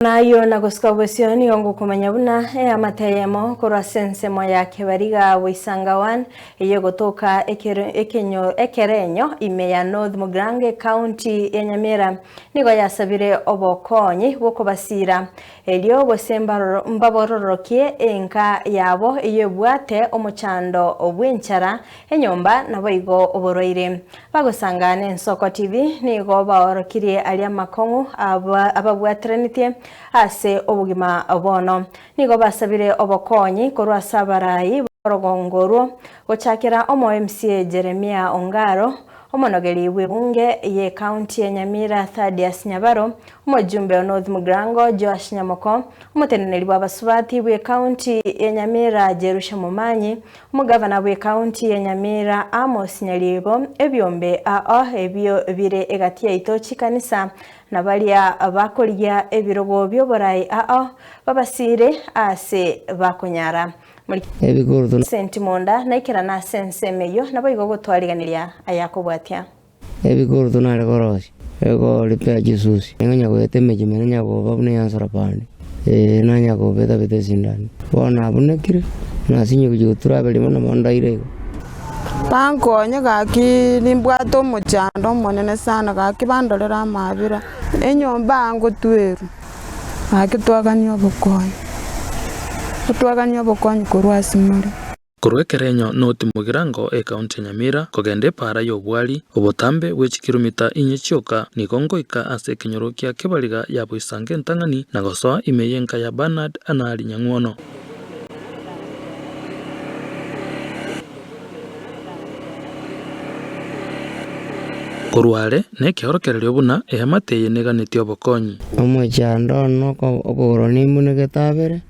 Nayo na gusika bwesioni ongo kumanya buna amateyemo kora sensemo ya kebariga Waisanga 1 iyo gotoka ekerenyo ime ya North Mugrange County ya Nyamira nigo yasabire obokonyi boko basira elio bosemba mbabororokie enka yabo iyo bwate omuchando obwenchara enyomba naboigo oboroire bagosangane Nsoko TV nigo baorokirie alia makongu ababwatrenetie ase obugima obono nigo basabire obokonyi korwa sabarai borogongoro gochakira omo MCA Jeremia Ongaro omonogeri webunge ye county ya Nyamira Thaddeus Nyabaro omojumbe wa North Mugrango Josh Nyamoko omoteneneri bw'abasubati bwe county ya Nyamira Jerusha Mumanyi omugavana bwe county ya Nyamira Amos Nyalibo ebyombe ebyo bire egati ya itochi kanisa nabalia abakolia ebirogo byoborai babasire ase bakonyara ebigurdu sentimonda naikira na sensemeyo naboigo gutwariganiria ayakobwatia ebigurdu na regorosi ego lipe Jesus nganya gwete mejimene nyago babune yansara pande na nyago beta beta sindani bona abunekire na sinyo kujutura beli mona mondaire bankonye gaki nimbwato muchando monene sana gaki bandolera mabira enyomba ngo tweru akitwaganya obokonyi korwa simuri Kurwekerenyo North Mugrango county Nyamira kogende para yobwali obotambe bw'eki kilomita 4 chioka nigongoika ase kinyorokia kebaliga ya Waisanga ntangani na gosoa imeyenka ya Bernard anali nyang'wono Kurwale nekihorokererio buna ehamateye neganetio obokonyi omochando no oboro nimune getabere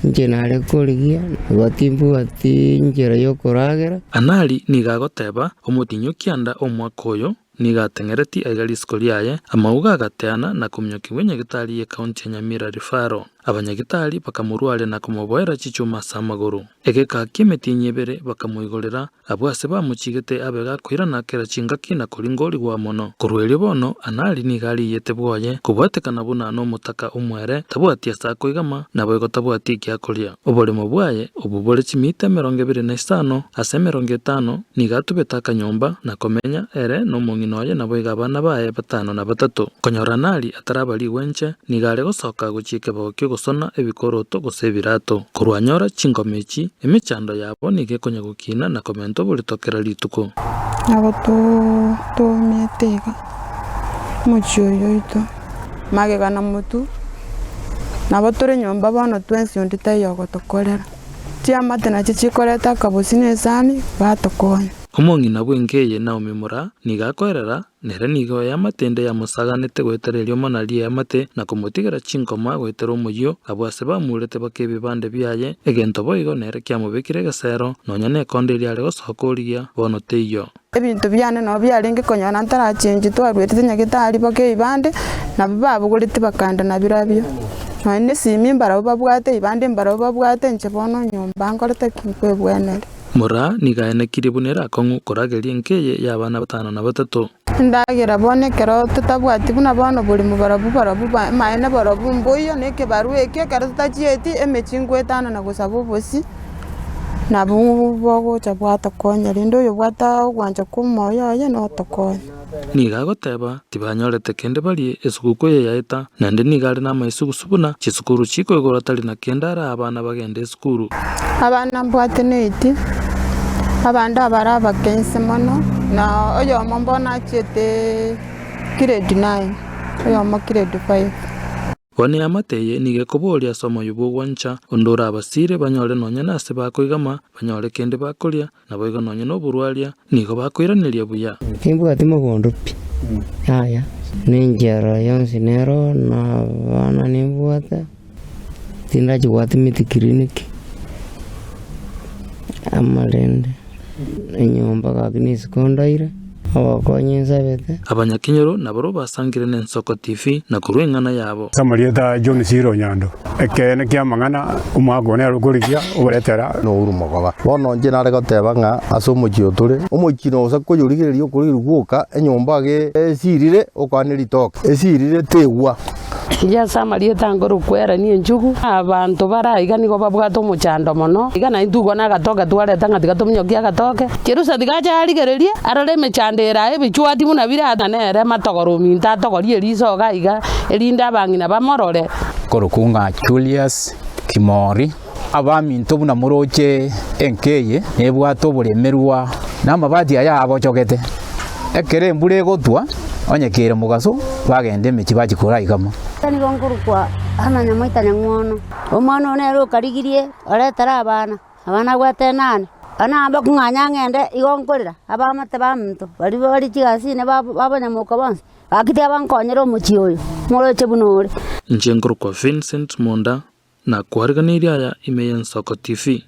njenare korigia batimbu ati njera yokoragera anali nigagoteba omotinyo kianda omwaka oyo nigatengereti aigali skoliaye amauga agateana na kumyokiwe nyagitari ye county ya Nyamira rifaro abanyagitari bakamurwale na kumuboera chichuma samaguru egeka kimetinyebere bakamuigorera abwase bamuchigete abega kwirana kera chingaki na koringori gwa mono kurweli bono anali nigali yetebwoye kubwatekana buna no mutaka umwere tabwatia sako igama na boigo tabwati kyakolia obolemo bwaye obubole chimite 25 ase 50 nigatubeta kanyomba na komenya ere no munginoye na boiga bana bae 5 na 3 konyoranali atarabali wenche nigale gosoka guchike bokyo gusona ebikoroto gusebirato kurwanyora chingomechi emichando yabo nigekonya gukina na komento bulitokera lituko abo to metega muchoyo ito magega na mutu nabo tore nyomba bono twensi ondita yogo tokorera tia matena chichikoreta kabusine sani batokonya omong'ina bwengeye na omimura nigakorera nere nigo ya matende ya musaganete gwetererio monalie ya mate na kumutigera chinkoma gwetera omuyo abwase bamurete bakebibande byaye egento boigo nere kiamubekire gesero nonya nekonderia ale gosokorigia bono teiyo ebintu byane no byarenge konyana ntara change twarwete nyagitari bakebibande na babugurite bakanda na birabyo none simi mbara babwate ibande mbara babwate nchebono nyomba ngorete kikwebwenere mura nigaenekire bunera kongu korageria nkeye y'abana 5 na 3 ndagera bonekero tutabwati buna bono buli mubarabu maene barabu mboyo neke barweke karatachieti emechingwe 5 na gusaba bosi na bubogo chabwata konya lindo yo bwata gwanja kumoyo ye no tokonya nigagoteba tibanyorete kende bali esukuko ye yaeta nande nigale na maisuku subuna chisukuru chiko igora tali na kendara abana bagende esukuru abana mbwate neti abanda baraba kense mono na oyo mbona chete grade 9 oyo mo grade 5 Wone amateye nigekoboria somo yubugwancha ondora abasire banyore nonya nase bakoigama banyore kende bakolia na boigo nonya no burwalia nigo bakoiraniria buya timbu atimo gondupi haya ninjara yonsinero na bana nimbuata tindaji watimiti kliniki amalende enyomba kakini sekondaire abakonye nsabete abanyakinyoro naboro basangire n'Ensoko TV na kurwengana yabo Samarieta John Siro Nyando ekene kya mangana umwago ne rugurikia uburetera no urumogoba bono nje nare goteba nga asumuchio turi umukino usa kuyurigirerio kuri ruguka enyomba ge esirire okwaniri tok esirire tegwa ya samari etangoro kwera ni enjugu abantu baraiga nigo babwato muchando mono iga na intugo na gatoke twareta ngati gatumnyokia gatoke kirusa digacha arigererie arore mechandera ebichwati muna birata nere matogoro minta togorie riso gaiga elinda bangina bamorore Korukunga Julius Kimori abaminto buna muroche enkeye nebwato bulemerwa namabati aya abochogete ekere mbure gotwa onyekere mugaso bagende mechi bachikora igama tani gonkurukwa hana nyamaita nyang'ono omwana onero karigirie oretara abana gwate nane ana amba kung'anya ng'ende igonkorera abamate baminto bari chigasine babanyamuka bonse akiti abankonyera omochi oyo moroche bunore Njenkurukwa Vincent Monda na kuhariganiria ya Imeya Nsoko TV.